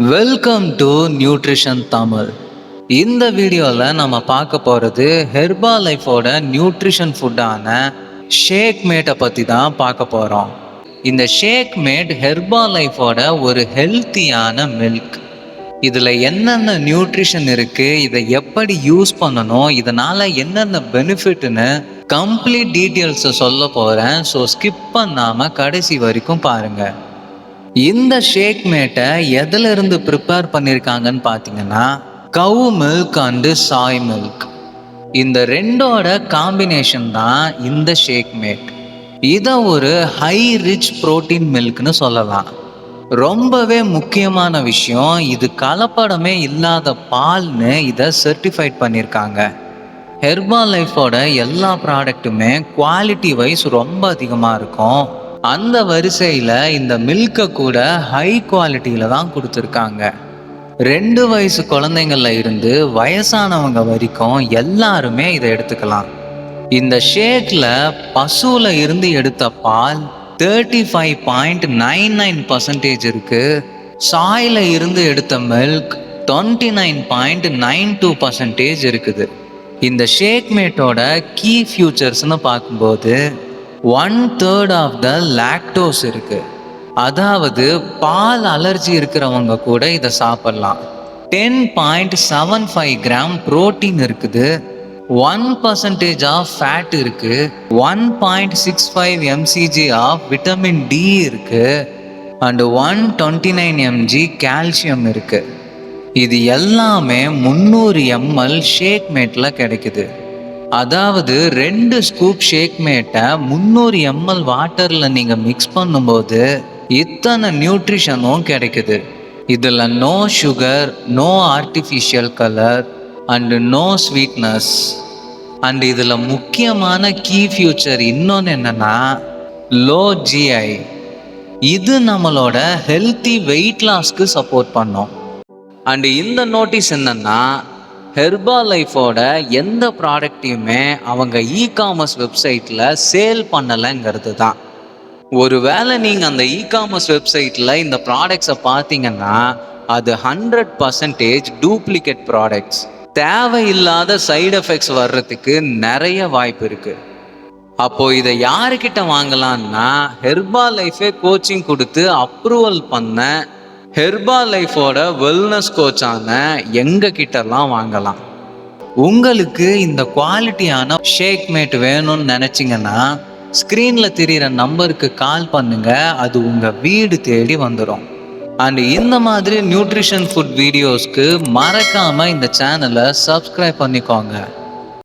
Welcome to nutrition Tamil. இந்த வீடியோவில் நம்ம பார்க்க போகிறது ஹெர்பா லைஃபோட நியூட்ரிஷன் ஃபுட்டான ஷேக் மேட்டை பற்றி தான் பார்க்க போகிறோம். இந்த ஷேக் மேட் ஹெர்பா லைஃபோட ஒரு ஹெல்த்தியான மில்க். இதில் என்னென்ன நியூட்ரிஷன் இருக்குது, இதை எப்படி யூஸ் பண்ணணும், இதனால் என்னென்ன பெனிஃபிட்னு கம்ப்ளீட் டீட்டெயில்ஸை சொல்ல போகிறேன். ஸோ ஸ்கிப் பண்ணாமல் கடைசி வரைக்கும் பாருங்கள். இந்த ஷேக் மேட்டை எதுல இருந்து ப்ரிப்பேர் பண்ணியிருக்காங்கன்னு பார்த்தீங்கன்னா கவு மில்க் அண்டு சாய் மில்க். இந்த ரெண்டோட காம்பினேஷன் தான் இந்த ஷேக் மேட். இதை ஒரு ஹை ரிச் புரோட்டீன் மில்க்னு சொல்லலாம். ரொம்பவே முக்கியமான விஷயம், இது கலப்படமே இல்லாத பால்னு இதை சர்டிஃபைட் பண்ணியிருக்காங்க. ஹெர்பா லைஃபோட எல்லா ப்ராடக்ட்டுமே குவாலிட்டி வைஸ் ரொம்ப அதிகமாக இருக்கும். அந்த வரிசையில் இந்த மில்கை கூட ஹை குவாலிட்டியில் தான் கொடுத்துருக்காங்க. 2 வயசு குழந்தைங்கள இருந்து வயசானவங்க வரைக்கும் எல்லாருமே இதை எடுத்துக்கலாம். இந்த ஷேக்கில் பசுவில் இருந்து எடுத்த பால் 35.99% இருக்குது. சாயில இருந்து எடுத்த மில்க் 29.92% இருக்குது. இந்த ஷேக் மேட்டோட கீ ஃபியூச்சர்ஸ்னு பார்க்கும்போது 1/3 ஆஃப் த லாக்டோஸ் இருக்கு. அதாவது பால் அலர்ஜி இருக்கிறவங்க கூட இதை சாப்பிடலாம். 10.75 கிராம் புரோட்டீன் இருக்குது. 1% ஆஃப் ஃபேட் இருக்கு. 1.65 mcg ஆஃப் விட்டமின் டி இருக்கு. அண்ட் 129 mg கால்சியம் இருக்கு. இது எல்லாமே 300 ml ஷேக் மேட்ல கிடைக்குது. அதாவது 2 ஸ்கூப் ஷேக் மேட்டை 300 ml வாட்டரில் நீங்கள் மிக்ஸ் பண்ணும்போது இத்தனை நியூட்ரிஷனும் கிடைக்குது. இதில் no sugar, no artificial colour and no sweetness. And இதில் முக்கியமான கீ ஃபியூச்சர் இன்னொன்று என்னென்னா லோ ஜிஐ. இது நம்மளோட ஹெல்த்தி வெயிட் லாஸ்க்கு சப்போர்ட் பண்ணும். அண்டு இந்த நோட்டீஸ் என்னென்னா ஹெர்பா லைஃபோட எந்த ப்ராடக்டையுமே அவங்க இ-காமர்ஸ் வெப்சைட்டில் சேல் பண்ணலைங்கிறது தான். ஒருவேளை நீங்கள் அந்த இ-காமர்ஸ் வெப்சைட்டில் இந்த ப்ராடக்ட்ஸை பார்த்தீங்கன்னா அது 100% டூப்ளிகேட் ப்ராடக்ட்ஸ். தேவையில்லாத சைடு எஃபெக்ட்ஸ் வர்றதுக்கு நிறைய வாய்ப்பு இருக்குது. அப்போது இதை யாருக்கிட்ட வாங்கலான்னா ஹெர்பா லைஃபே கோச்சிங் கொடுத்து அப்ரூவல் பண்ண ஹெர்பா லைஃபோட வெல்னஸ் கோச்சான எங்க கிட்டலாம் வாங்கலாம். உங்களுக்கு இந்த குவாலிட்டியான ஷேக் மேட் வேணும்னு நினச்சிங்கன்னா ஸ்க்ரீனில் தெரிகிற நம்பருக்கு கால் பண்ணுங்க, அது உங்கள் வீடு தேடி வந்துடும். அண்ட் இந்த மாதிரி நியூட்ரிஷன் ஃபுட் வீடியோஸ்க்கு மறக்காமல் இந்த சேனலை சப்ஸ்கிரைப் பண்ணிக்கோங்க.